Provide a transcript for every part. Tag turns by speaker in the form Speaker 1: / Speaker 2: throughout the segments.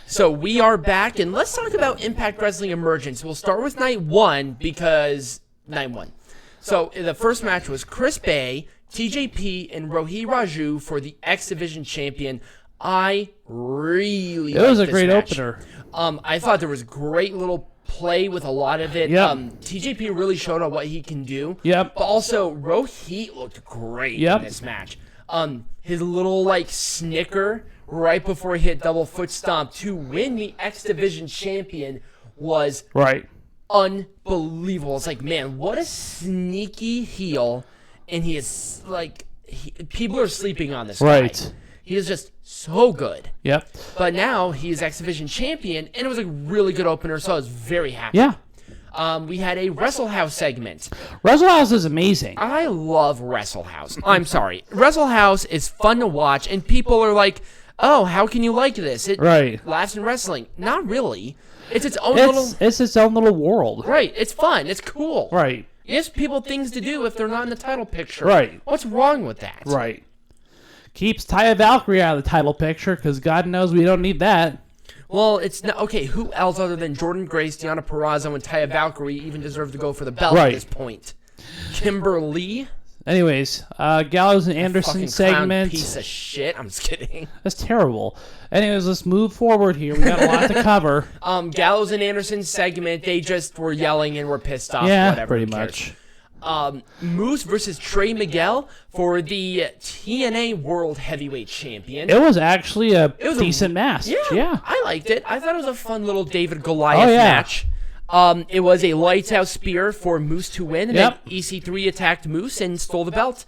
Speaker 1: So we are back, and let's talk about Impact Wrestling Emergence. We'll start with night one because night one. So the first match was Chris Bay, TJP, and Rohit Raju for the X Division champion. I really liked this match.
Speaker 2: It was a great opener.
Speaker 1: I thought there was great little play with a lot of it.
Speaker 2: Yep.
Speaker 1: TJP really showed on what he can do.
Speaker 2: Yep.
Speaker 1: But also, Rohit looked great in this match. His little, snicker right before he hit double foot stomp to win the X Division champion was unbelievable. It's like, man, what a sneaky heel. And he is, people are sleeping on this guy. He is just so good.
Speaker 2: Yep.
Speaker 1: But now he's X Division champion, and it was a really good opener, so I was very happy.
Speaker 2: Yeah.
Speaker 1: We had a Wrestle House segment.
Speaker 2: Wrestle House is amazing.
Speaker 1: I love Wrestle House. I'm sorry. Wrestle House is fun to watch, and people are like, oh, how can you like this? It laughs in wrestling. Not really. It's its own
Speaker 2: It's its own little world.
Speaker 1: Right. It's fun. It's cool.
Speaker 2: Right.
Speaker 1: It gives people things to do if they're not in the title picture.
Speaker 2: Right.
Speaker 1: What's wrong with that?
Speaker 2: Right. Keeps Taya Valkyrie out of the title picture because God knows we don't need that.
Speaker 1: Well, it's not okay. Who else other than Jordan Grace, Deonna Purrazzo, and Taya Valkyrie even deserve to go for the belt at this point? Kimberly.
Speaker 2: Anyways, Gallows and Anderson segment.
Speaker 1: Piece of shit. I'm just kidding.
Speaker 2: That's terrible. Anyways, let's move forward here. We got a lot to cover.
Speaker 1: Gallows and Anderson segment. They just were yelling and were pissed off.
Speaker 2: Yeah,
Speaker 1: whatever,
Speaker 2: pretty much.
Speaker 1: Moose versus Trey Miguel for the TNA World Heavyweight Champion.
Speaker 2: It was actually a decent match.
Speaker 1: Yeah, I liked it. I thought it was a fun little David Goliath match. It was a lights out spear for Moose to win, and then EC3 attacked Moose and stole the belt.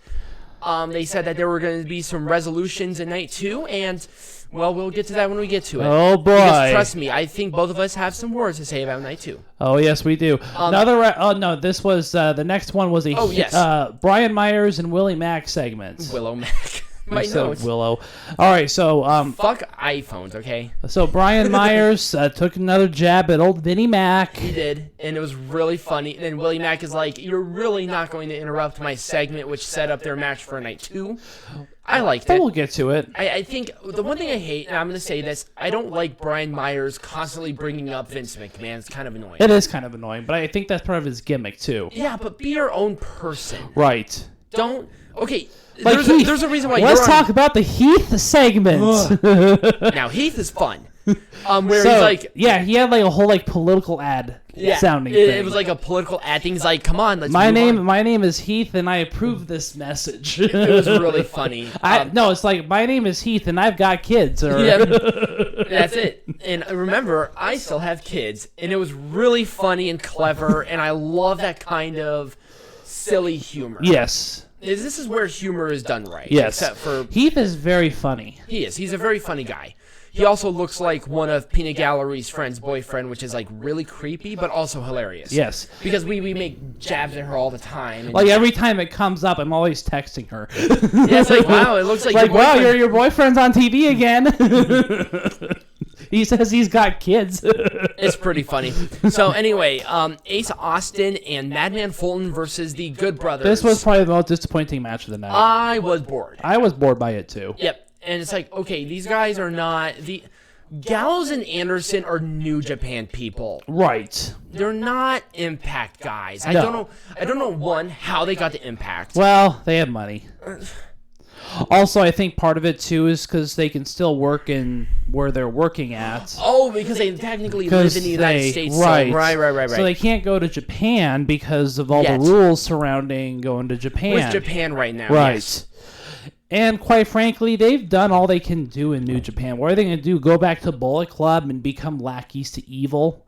Speaker 1: They said that there were going to be some resolutions in night 2, and well, we'll get to that when we get to it.
Speaker 2: Oh boy!
Speaker 1: Because trust me, I think both of us have some words to say about night 2.
Speaker 2: Oh yes, we do. This was the next one was a Brian Myers and Willie Mack segment.
Speaker 1: Willow Mack. My notes.
Speaker 2: Willow. All right, so
Speaker 1: fuck iPhones, okay?
Speaker 2: So Brian Myers took another jab at old Vinnie Mac.
Speaker 1: He did, and it was really funny. And Willie Mack is like, "You're really not going to interrupt my segment, which set up their match for night 2." I liked it.
Speaker 2: We'll get to it.
Speaker 1: I think the one thing I hate, and I'm going to say this, I don't like Brian Myers constantly bringing up Vince McMahon. It's kind of annoying.
Speaker 2: It is kind of annoying, but I think that's part of his gimmick too.
Speaker 1: Yeah, but be your own person.
Speaker 2: Right.
Speaker 1: Don't. Okay.
Speaker 2: Like
Speaker 1: there's a reason why.
Speaker 2: Let's talk about the Heath segment.
Speaker 1: Now Heath is fun. Where he's like,
Speaker 2: he had like a whole political ad sounding thing.
Speaker 1: It was like a political ad thing. He's like, come on, let's
Speaker 2: my
Speaker 1: move on.
Speaker 2: My name is Heath, and I approve this message.
Speaker 1: It was really funny.
Speaker 2: No, it's like, my name is Heath, and I've got kids. Or...
Speaker 1: Yeah, that's it. And remember, I still have kids, and it was really funny and clever, and I love that kind of silly humor.
Speaker 2: Yes.
Speaker 1: This is where humor is done right.
Speaker 2: Yes.
Speaker 1: Except for
Speaker 2: Heath is very funny.
Speaker 1: He is. He's a very funny guy. He also looks like one of Peanut Gallery's friend's boyfriend, which is really creepy, but also hilarious.
Speaker 2: Yes.
Speaker 1: Because we make jabs at her all the time.
Speaker 2: Like every time it comes up, I'm always texting her.
Speaker 1: Yeah, it's like, wow, it looks like
Speaker 2: wow, your boyfriend's on TV again. He says he's got kids.
Speaker 1: It's pretty funny. So anyway, Ace Austin and Madman Fulton versus the Good Brothers.
Speaker 2: This was probably the most disappointing match of the night.
Speaker 1: I was bored.
Speaker 2: I was bored by it too.
Speaker 1: Yep. And it's like, okay, these guys are not the Gallows and Anderson are New Japan people.
Speaker 2: Right.
Speaker 1: They're not Impact guys. I don't know one how they got to Impact.
Speaker 2: Well, they have money. Also, I think part of it too is because they can still work in where they're working at.
Speaker 1: Oh, because they technically live in the United States.
Speaker 2: Right.
Speaker 1: So, right.
Speaker 2: So they can't go to Japan because of all the rules surrounding going to Japan.
Speaker 1: With Japan right now.
Speaker 2: Right.
Speaker 1: Yes.
Speaker 2: And quite frankly, they've done all they can do in New Japan. What are they going to do? Go back to Bullet Club and become lackeys to Evil?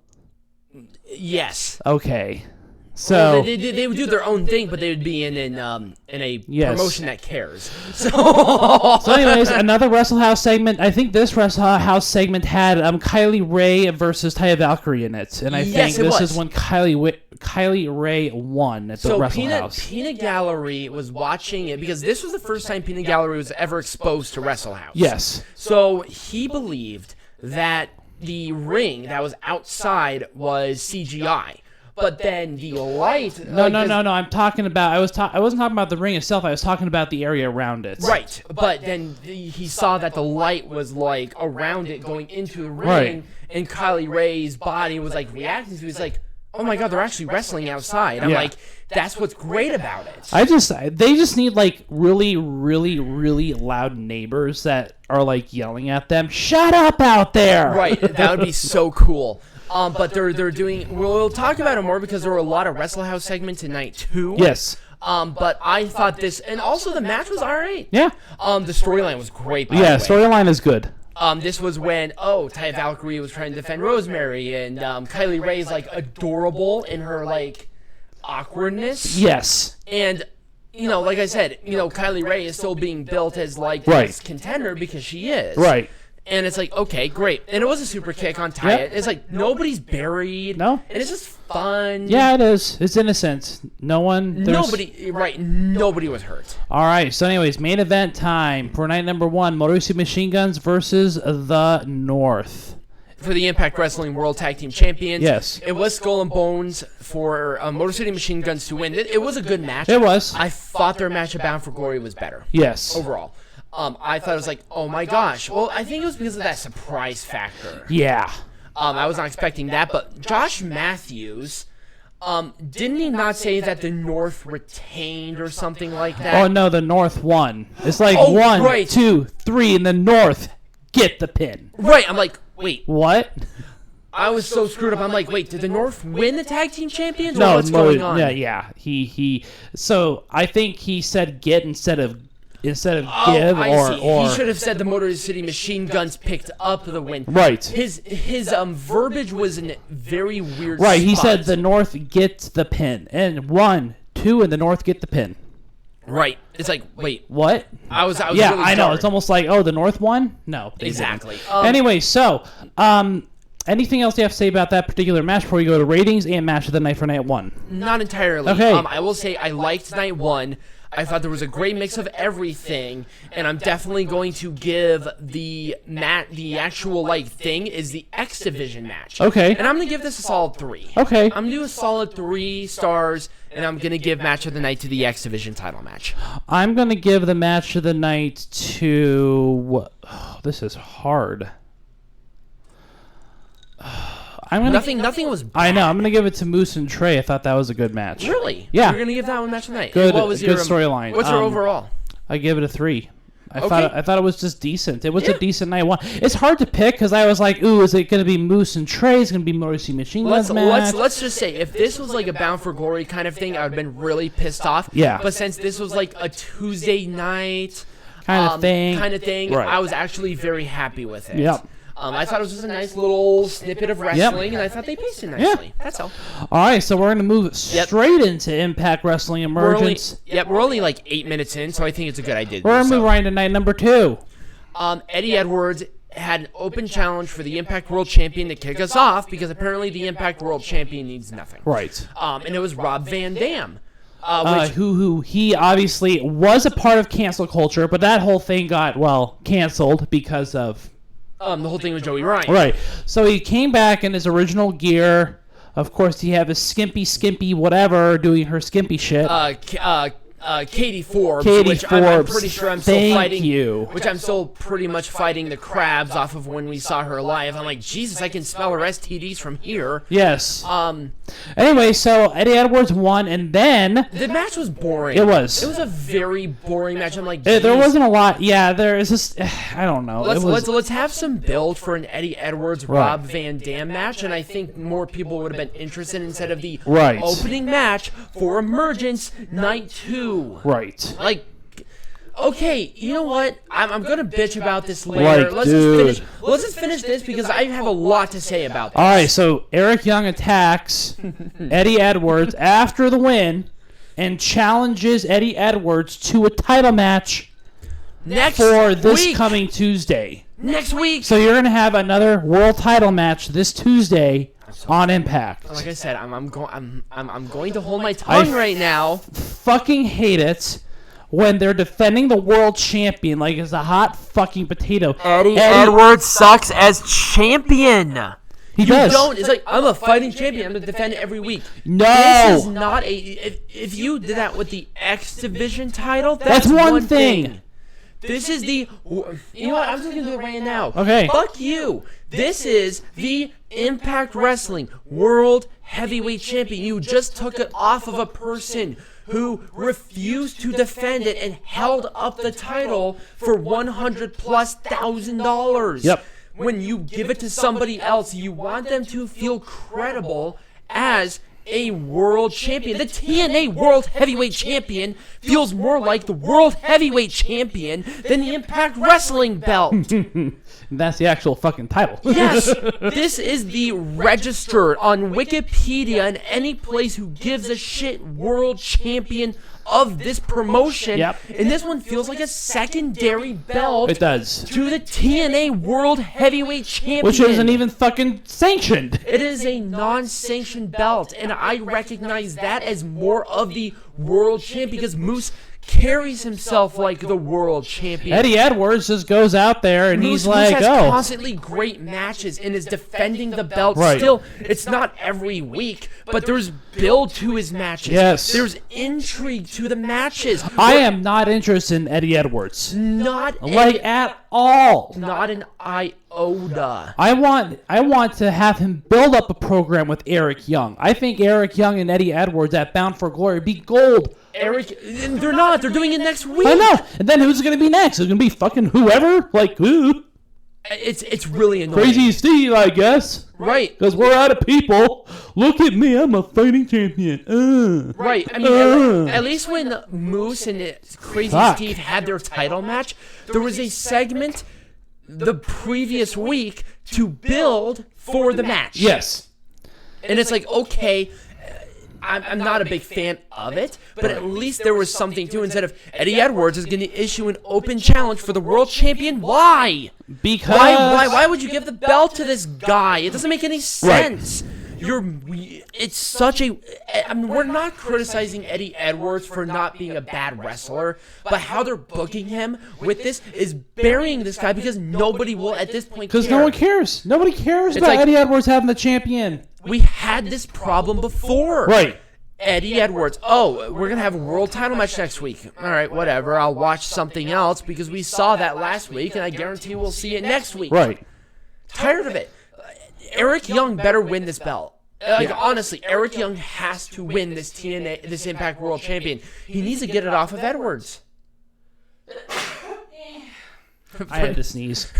Speaker 1: Yes.
Speaker 2: Okay. So
Speaker 1: they would do their own thing, but they would be in a promotion that cares. So
Speaker 2: anyways, another Wrestle House segment. I think this Wrestle House segment had Kylie Ray versus Taya Valkyrie in it, and I think this is when Kylie Ray won at the Wrestle House.
Speaker 1: Peanut Gallery was watching it because this was the first time Peanut Gallery was ever exposed to Wrestle House.
Speaker 2: Yes.
Speaker 1: So he believed that the ring that was outside was CGI. But then the light.
Speaker 2: No. I'm talking about. I wasn't talking about the ring itself. I was talking about the area around it.
Speaker 1: Right. But then he saw that the light was like around it going into the ring,
Speaker 2: right.
Speaker 1: and Kylie Ray's body was like reacting. So he was like, "Oh my God, they're actually wrestling outside." I'm like, "That's what's great about it."
Speaker 2: They just need like really, really, really loud neighbors that are like yelling at them. Shut up out there!
Speaker 1: Right. That would be so cool. But they're doing. We'll talk about it more because there were a lot of Wrestle House segments tonight too.
Speaker 2: Yes.
Speaker 1: But I thought this, and also the match was alright.
Speaker 2: Yeah.
Speaker 1: The storyline was great. By
Speaker 2: Yeah,
Speaker 1: the way.
Speaker 2: storyline is good.
Speaker 1: This was when Taya Valkyrie was trying to defend Rosemary, and Kylie Ray is like adorable in her like awkwardness.
Speaker 2: Yes.
Speaker 1: And like I said, Kylie Ray is still being built as like this contender because she is.
Speaker 2: Right.
Speaker 1: And it's like, okay, great. And it was a super kick on Taya.
Speaker 2: Yep.
Speaker 1: It's like nobody's buried.
Speaker 2: No.
Speaker 1: And it's just fun.
Speaker 2: Yeah, it is. It's innocent. Nobody
Speaker 1: was hurt.
Speaker 2: All right. So, anyways, main event time for night number 1: Motor City Machine Guns versus the North.
Speaker 1: For the Impact Wrestling World Tag Team Champions.
Speaker 2: Yes.
Speaker 1: It was Skull and Bones for Motor City Machine Guns to win. It was a good match.
Speaker 2: It was.
Speaker 1: I thought their match at Bound for Glory was better.
Speaker 2: Yes.
Speaker 1: Overall. I thought it was like, oh my gosh. Well, I think it was because of that surprise factor.
Speaker 2: Yeah.
Speaker 1: I was not expecting that, but Josh Matthews, didn't he not say that the North retained or something like that?
Speaker 2: Oh no, the North won. It's like 1, 2, 3, and the North get the pin.
Speaker 1: Right. I'm like, wait.
Speaker 2: What?
Speaker 1: I was so screwed up. I'm like, wait, did the North win the tag team champions?
Speaker 2: No,
Speaker 1: what's going on?
Speaker 2: Yeah. He. So I think he said get instead of give
Speaker 1: I see. He should have said the Motor City Machine Guns picked up the win.
Speaker 2: Right.
Speaker 1: His verbiage was in very weird
Speaker 2: Right, he
Speaker 1: spot.
Speaker 2: said the North gets the pin. And 1, 2, and the North get the pin.
Speaker 1: Right. It's like, wait.
Speaker 2: What?
Speaker 1: I was
Speaker 2: yeah,
Speaker 1: really
Speaker 2: I know.
Speaker 1: startled.
Speaker 2: It's almost like, the North won? No.
Speaker 1: Exactly.
Speaker 2: Anyway, so, anything else you have to say about that particular match before we go to ratings and match of the night for night 1?
Speaker 1: Not entirely.
Speaker 2: Okay.
Speaker 1: I will say I liked night 1. I thought there was a great mix of everything, and I'm definitely going to give the actual thing is the X Division match.
Speaker 2: Okay.
Speaker 1: And I'm gonna give this a solid 3.
Speaker 2: Okay.
Speaker 1: I'm gonna do a solid 3 stars, and I'm gonna give match of the night to the X Division title match.
Speaker 2: I'm gonna give the match of the night to. This is hard.
Speaker 1: Nothing was bad.
Speaker 2: I know. I'm going to give it to Moose and Trey. I thought that was a good match.
Speaker 1: Really?
Speaker 2: Yeah.
Speaker 1: You're going to give that one match tonight?
Speaker 2: Good
Speaker 1: Good
Speaker 2: storyline.
Speaker 1: What's your overall?
Speaker 2: I give it a 3. I
Speaker 1: Okay.
Speaker 2: thought it was just decent. It was a decent night 1. It's hard to pick because I was like, ooh, is it going to be Moose and Trey? Is it going to be Motor City Machine Guns match?
Speaker 1: Let's just say, if this was like a Bound for Glory kind of thing, I would have been really pissed off.
Speaker 2: Yeah.
Speaker 1: But since this was like a Tuesday night
Speaker 2: kind of thing,
Speaker 1: right. I was actually very happy with it.
Speaker 2: Yep.
Speaker 1: I thought it was just a nice little snippet of wrestling, and I thought they paced it nicely. Yeah. That's all.
Speaker 2: All right, so we're going to move straight into Impact Wrestling Emergence.
Speaker 1: We're only like 8 minutes in, so I think it's a good idea.
Speaker 2: We're going to move right into night number 2.
Speaker 1: Eddie Edwards had an open challenge for the Impact World Champion to kick us off because apparently the Impact World Champion needs nothing.
Speaker 2: Right.
Speaker 1: And it was Rob Van Dam.
Speaker 2: Who he obviously was a part of cancel culture, but that whole thing got, canceled because of...
Speaker 1: the whole thing with Joey Ryan.
Speaker 2: Right. So he came back in his original gear. Of course, he had his skimpy whatever doing her skimpy shit.
Speaker 1: Katie Forbes,
Speaker 2: which
Speaker 1: I'm pretty sure I'm still fighting.
Speaker 2: Which
Speaker 1: I'm still pretty much fighting the crabs off of when we saw her live. I'm like, Jesus, I can smell her STDs from here.
Speaker 2: Yes. Anyway, so Eddie Edwards won, and then
Speaker 1: the match was boring.
Speaker 2: It was.
Speaker 1: It was a very boring match. I'm like,
Speaker 2: there wasn't a lot. Yeah, there is just I don't know.
Speaker 1: Let's have some build for an Eddie Edwards Rob Van Dam match, and I think more people would have been interested instead of the opening match for Emergence Night 2.
Speaker 2: Right.
Speaker 1: Like, okay, you know what? I'm gonna bitch about this later. Let's just finish this because I have a lot to say about this.
Speaker 2: All right, so Eric Young attacks Eddie Edwards after the win and challenges Eddie Edwards to a title match for this coming Tuesday.
Speaker 1: Next week.
Speaker 2: So you're gonna have another world title match this Tuesday on Impact.
Speaker 1: Like I said, I'm going to hold my tongue right now.
Speaker 2: Fucking hate it when they're defending the world champion like it's a hot fucking potato.
Speaker 1: Eddie Edwards sucks as champion.
Speaker 2: He does.
Speaker 1: Don't. It's like, I'm a fighting champion. I'm going to defend it every week.
Speaker 2: No.
Speaker 1: This is not a... If you did that with the X Division title, that's one thing. This is the... You know what? I'm just going to do it right now.
Speaker 2: Okay.
Speaker 1: Fuck you. This is the Impact Wrestling World Heavyweight Champion. You just took it off of a person who refused to defend it and held up the title for $100,000+.
Speaker 2: Yep.
Speaker 1: When you give it to somebody else, you want them to feel credible as a world champion. The TNA World Heavyweight Champion feels more like the World Heavyweight Champion than the Impact Wrestling belt.
Speaker 2: That's the actual fucking title.
Speaker 1: Yes, this is the registered on Wikipedia and any place who gives a shit world champion of this promotion.
Speaker 2: Yep.
Speaker 1: And this one feels like a secondary belt.
Speaker 2: It does.
Speaker 1: To the TNA World Heavyweight Champion.
Speaker 2: Which isn't even fucking sanctioned.
Speaker 1: It is a non-sanctioned belt, and I recognize that as more of the world champion because Moose carries himself like the world champion.
Speaker 2: Eddie Edwards just goes out there and
Speaker 1: Moose
Speaker 2: he's like,
Speaker 1: has
Speaker 2: oh.
Speaker 1: constantly great matches and is defending the belt
Speaker 2: Right.
Speaker 1: still. It's not every week, but there's build to his matches.
Speaker 2: Yes.
Speaker 1: There's intrigue to the matches.
Speaker 2: I am not interested in Eddie Edwards.
Speaker 1: Not
Speaker 2: At all.
Speaker 1: Not an iota.
Speaker 2: I want to have him build up a program with Eric Young. I think Eric Young and Eddie Edwards at Bound for Glory be gold.
Speaker 1: They're not. They're doing it next week.
Speaker 2: I know. And then who's going to be next? It's going to be fucking whoever? Like, who?
Speaker 1: It's really annoying.
Speaker 2: Crazy Steve, I guess.
Speaker 1: Right.
Speaker 2: Because we're out of people. Look at me. I'm a fighting champion.
Speaker 1: Right. I mean, at least when Moose and Crazy
Speaker 2: Fuck.
Speaker 1: Steve had their title match, there was a segment the previous week to build for the match.
Speaker 2: Yes.
Speaker 1: And it's like, okay, I'm not a big fan of it, but at least there was something to it. Instead of Eddie Edwards is going to issue an open challenge for the world champion. Why?
Speaker 2: Because...
Speaker 1: Why would you give the belt to this guy? It doesn't make any sense. It's such a... I mean, we're not criticizing Eddie Edwards for not being a bad wrestler, but how they're booking him with this is burying this guy because nobody will at this point care.
Speaker 2: Because no one cares. Nobody cares about
Speaker 1: like-
Speaker 2: Eddie Edwards having the champion.
Speaker 1: We had this problem before.
Speaker 2: Right.
Speaker 1: Eddie Edwards. Oh, we're going to have a world title match next week. All right, whatever. I'll watch something else because we saw that last week, and I guarantee we'll see it next week.
Speaker 2: Right.
Speaker 1: Tired of it. Eric Young better win this belt. Honestly, Eric Young has to win this TNA, this Impact World Champion. He needs to get it off of Edwards.
Speaker 2: I had to sneeze.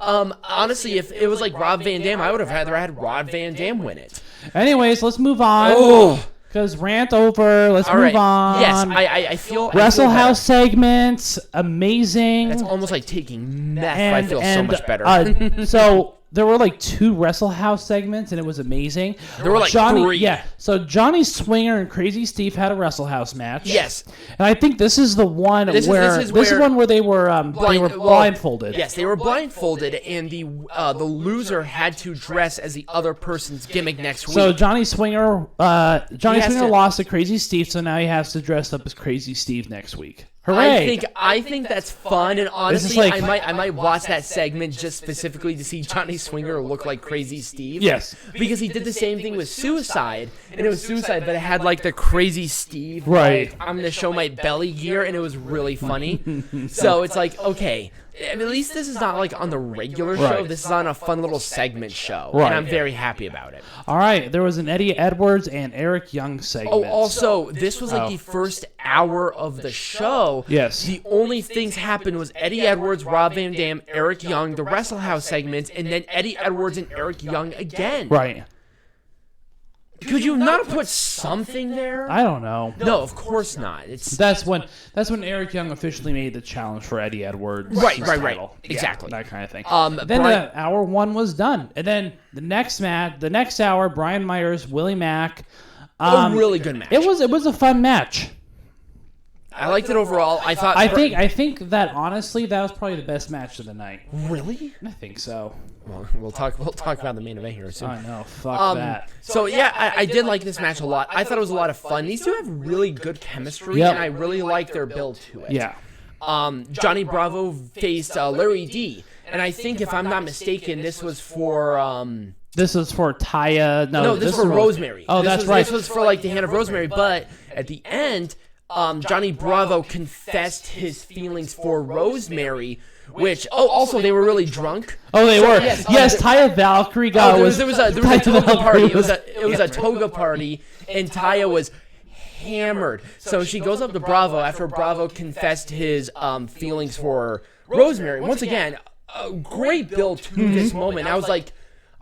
Speaker 1: Honestly, if it was like Rob Van Dam, I would have rather had Rob Van Dam win it.
Speaker 2: Anyways, let's move on.
Speaker 1: Oh.
Speaker 2: Because rant over. Let's move on.
Speaker 1: Yes, I feel...
Speaker 2: Wrestle
Speaker 1: I feel
Speaker 2: House segments. Amazing.
Speaker 1: That's almost like taking meth. I feel so much better.
Speaker 2: So... There were like 2 Wrestle House segments, and it was amazing.
Speaker 1: There were like 3.
Speaker 2: Yeah. So Johnny Swinger and Crazy Steve had a Wrestle House match.
Speaker 1: Yes.
Speaker 2: And I think this is the one where they were blindfolded.
Speaker 1: Yes, they were blindfolded, and the loser had to dress as the other person's gimmick next week.
Speaker 2: So Johnny Swinger lost to Crazy Steve, so now he has to dress up as Crazy Steve next week. Hooray!
Speaker 1: I think that's fun, and honestly, I might watch that segment just specifically to see Johnny Swinger look like Crazy Steve.
Speaker 2: Yes,
Speaker 1: because he did the same thing with Suicide, and it was Suicide, but it had like the Crazy Steve.
Speaker 2: Right.
Speaker 1: Like, I'm gonna show my belly gear, and it was really funny. So it's like, okay, at least this is not like on the regular show.
Speaker 2: Right.
Speaker 1: This is on a fun little segment show,
Speaker 2: right.
Speaker 1: And I'm very happy about it.
Speaker 2: All right, there was an Eddie Edwards and Eric Young segment.
Speaker 1: Oh, also, this was like the first hour of the show.
Speaker 2: Yes.
Speaker 1: The only things happened was Eddie Edwards, Rob Van Dam, Eric Young, the Wrestle House segments, and then Eddie Edwards and Eric Young again.
Speaker 2: Right.
Speaker 1: Could you not have put something there?
Speaker 2: I don't know.
Speaker 1: No, of course not.
Speaker 2: That's when Eric Young officially made the challenge for Eddie Edwards.
Speaker 1: Right.
Speaker 2: Title.
Speaker 1: Exactly.
Speaker 2: Yeah, that kind of thing.
Speaker 1: Then
Speaker 2: the hour 1 was done, and then the next hour, Brian Myers, Willie Mack.
Speaker 1: A really good match.
Speaker 2: It was a fun match.
Speaker 1: I liked it overall.
Speaker 2: I think that honestly that was probably the best match of the night.
Speaker 1: Really?
Speaker 2: I think so.
Speaker 1: Well, we'll talk about the main event here soon.
Speaker 2: I know. Fuck that.
Speaker 1: So yeah, I did like this match a lot. I thought it was a lot of fun. These two have really good chemistry, and I really like their build to it.
Speaker 2: Yeah.
Speaker 1: Johnny Bravo faced Larry D. And I think, if I'm not mistaken, this was for...
Speaker 2: This is for Taya.
Speaker 1: No, this was for Rosemary.
Speaker 2: Oh, that's right.
Speaker 1: This was for, like, the hand of Rosemary. But at the end, Johnny Bravo confessed his feelings for Rosemary, which... Oh, also, they were really drunk.
Speaker 2: Oh, they were. Yes, Taya Valkyrie got...
Speaker 1: There was a toga party. It was a toga party, and Taya was hammered. So she goes up to Bravo after Bravo confessed his feelings for Rosemary. Once again, a great build to this moment. I was like...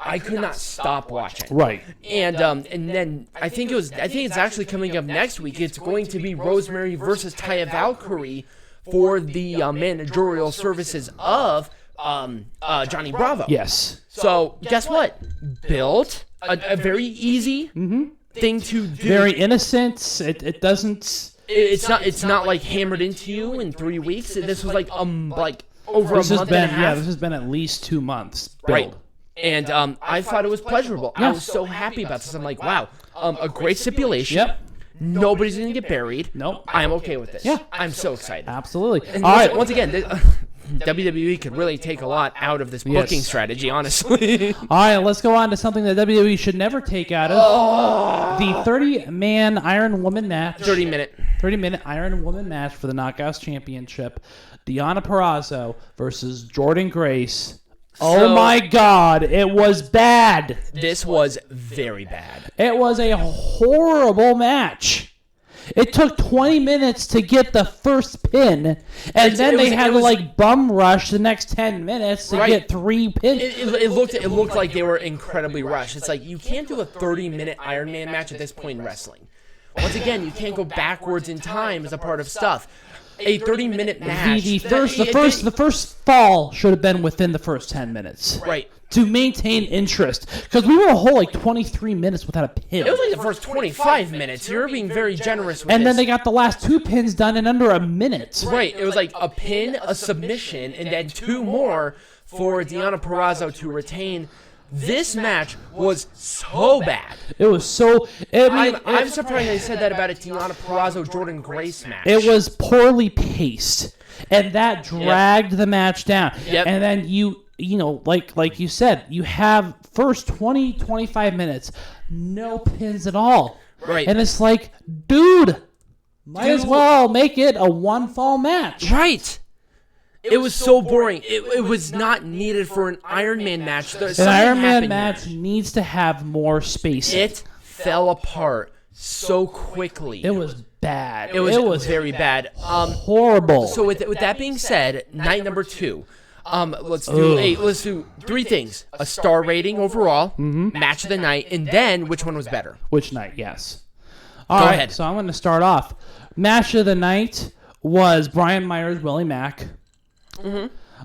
Speaker 1: I could not stop watching.
Speaker 2: Right.
Speaker 1: And then I think it's actually coming up next week. It's going to be Rosemary versus Taya Valkyrie for the managerial services of Johnny Bravo.
Speaker 2: Yes.
Speaker 1: So guess what? Built a very easy thing to do.
Speaker 2: Very innocent. It doesn't.
Speaker 1: It's not like hammered into you in 3 weeks. This was like over a month and a half.
Speaker 2: Yeah, this has been at least 2 months. Build.
Speaker 1: Right. And I thought it was pleasurable. I was so happy about this. I'm like, wow, a great stipulation.
Speaker 2: Yep.
Speaker 1: Nobody's going to get buried.
Speaker 2: Nope.
Speaker 1: I'm okay with this.
Speaker 2: Yeah.
Speaker 1: I'm so excited.
Speaker 2: Absolutely.
Speaker 1: And
Speaker 2: All right.
Speaker 1: once again, WWE could really take a lot out of this booking strategy, honestly.
Speaker 2: All right, let's go on to something that WWE should never take out of. The 30-man Iron Woman match. 30-minute Iron Woman match for the Knockouts Championship. Deonna Purrazzo versus Jordynne Grace. Oh my God, it was bad.
Speaker 1: This was very bad.
Speaker 2: It was a horrible match. It took 20 minutes to get the first pin, and then they had to bum rush the next 10 minutes to get 3 pins.
Speaker 1: It looked like they were incredibly rushed. It's like, you can't do a 30-minute Iron Man match at this point in wrestling. Once again, you can't go backwards in time as a part of stuff. A 30-minute match.
Speaker 2: The first fall should have been within the first 10 minutes.
Speaker 1: Right.
Speaker 2: To maintain interest. Because we were a whole 23 minutes without a pin.
Speaker 1: It was like the first 25 minutes. You're being very generous with this.
Speaker 2: And then they got the last 2 pins done in under a minute.
Speaker 1: Right. It was like a pin, a submission, and then 2 more for Deonna Purrazzo to retain. This match was so bad.
Speaker 2: It was so...
Speaker 1: I'm surprised they said that about a Deonna Purrazzo-Jordynne Grace match.
Speaker 2: It was poorly paced, and that dragged the match down.
Speaker 1: Yep.
Speaker 2: And then you like you said, you have first 20, 25 minutes, no pins at all.
Speaker 1: Right.
Speaker 2: And it's like, dude, might as well make it a one-fall match.
Speaker 1: Right. It was so boring. It was not needed for an Iron Man match.
Speaker 2: An Iron Man match needs to have more space.
Speaker 1: It fell apart so quickly.
Speaker 2: It was bad.
Speaker 1: It was very bad.
Speaker 2: Horrible.
Speaker 1: So with that being said, night number 2. Let's do 3 things: a star rating overall, match of the night, and then which one was better.
Speaker 2: Which night? Yes.
Speaker 1: Go ahead.
Speaker 2: So I'm going to start off. Match of the night was Brian Myers, Willie Mack.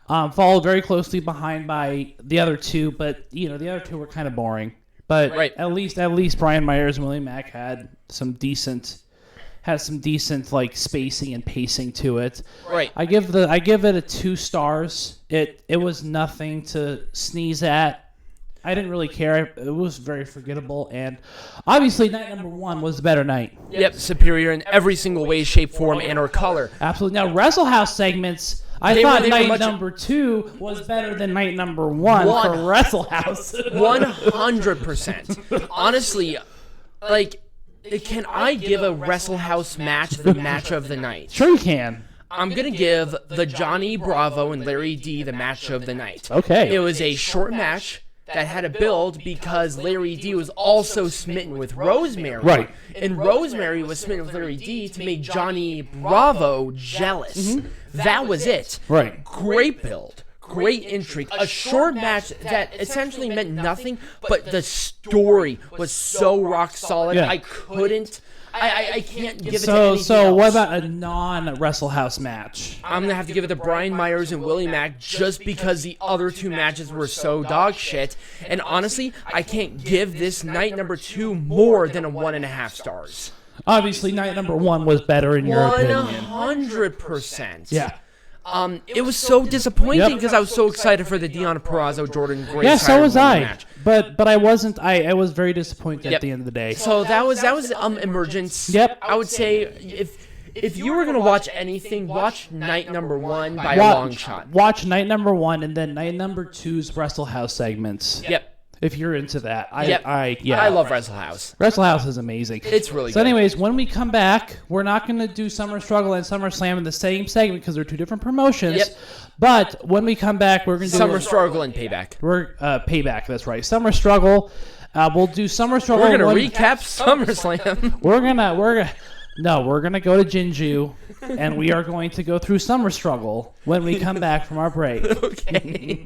Speaker 2: Followed very closely behind by the other 2, but the other 2 were kind of boring. But at least Brian Myers and Willie Mack had some decent spacing and pacing to it.
Speaker 1: Right.
Speaker 2: I give it a 2 stars. It was nothing to sneeze at. I didn't really care. It was very forgettable, and obviously night number 1 was the better night.
Speaker 1: Yep, superior in every single way, shape, form, and or color.
Speaker 2: Absolutely. Now, Wrestle House segments, I thought night number 2 was better than night number 1 for Wrestle House.
Speaker 1: 100%. Honestly, can I give a Wrestle House match the match of the night?
Speaker 2: Sure you can.
Speaker 1: I'm going to give the Johnny Bravo and Larry D the match of the night.
Speaker 2: Okay.
Speaker 1: It was a short match that had a build because Larry D was also smitten with Rosemary.
Speaker 2: Right.
Speaker 1: And Rosemary was smitten with Larry D to make Johnny Bravo jealous. That was it.
Speaker 2: Right.
Speaker 1: Great build. Great intrigue. A short match that essentially meant nothing, but the story was so rock solid.
Speaker 2: Yeah.
Speaker 1: I can't give it to anything else.
Speaker 2: So what about a non-Wrestle House match?
Speaker 1: I'm going to have to give it to Brian Myers and Willie Mack just because the other 2 matches were so dog shit. And honestly, I can't give this night number 2 more than a 1.5 stars.
Speaker 2: Obviously, night number 1 was better in your opinion.
Speaker 1: 100%.
Speaker 2: Yeah.
Speaker 1: It was so disappointing because I was so excited for the Deonna Purrazzo-Jordynne Grace.
Speaker 2: Yeah, so was I.
Speaker 1: Match.
Speaker 2: But I wasn't. I was very disappointed at the end of the day.
Speaker 1: So that was Emergence.
Speaker 2: Yep.
Speaker 1: I would say If you were gonna watch anything, watch night number 1 by a long shot.
Speaker 2: Watch night number 1 and then night number 2's Wrestle House segments.
Speaker 1: Yep.
Speaker 2: If you're into that.
Speaker 1: I love Wrestle House.
Speaker 2: Wrestle House is amazing.
Speaker 1: It's really good.
Speaker 2: So anyways, when we come back, we're not going to do Summer Struggle and Summer Slam in the same segment because they're two different promotions. Yep. But when we come back, we're going to do
Speaker 1: Summer Struggle and Payback.
Speaker 2: Payback, that's right. Summer Struggle. We'll do Summer Struggle.
Speaker 1: We're going to recap SummerSlam.
Speaker 2: We're going to go to Jinju, and we are going to go through Summer Struggle when we come back from our break.
Speaker 1: Okay.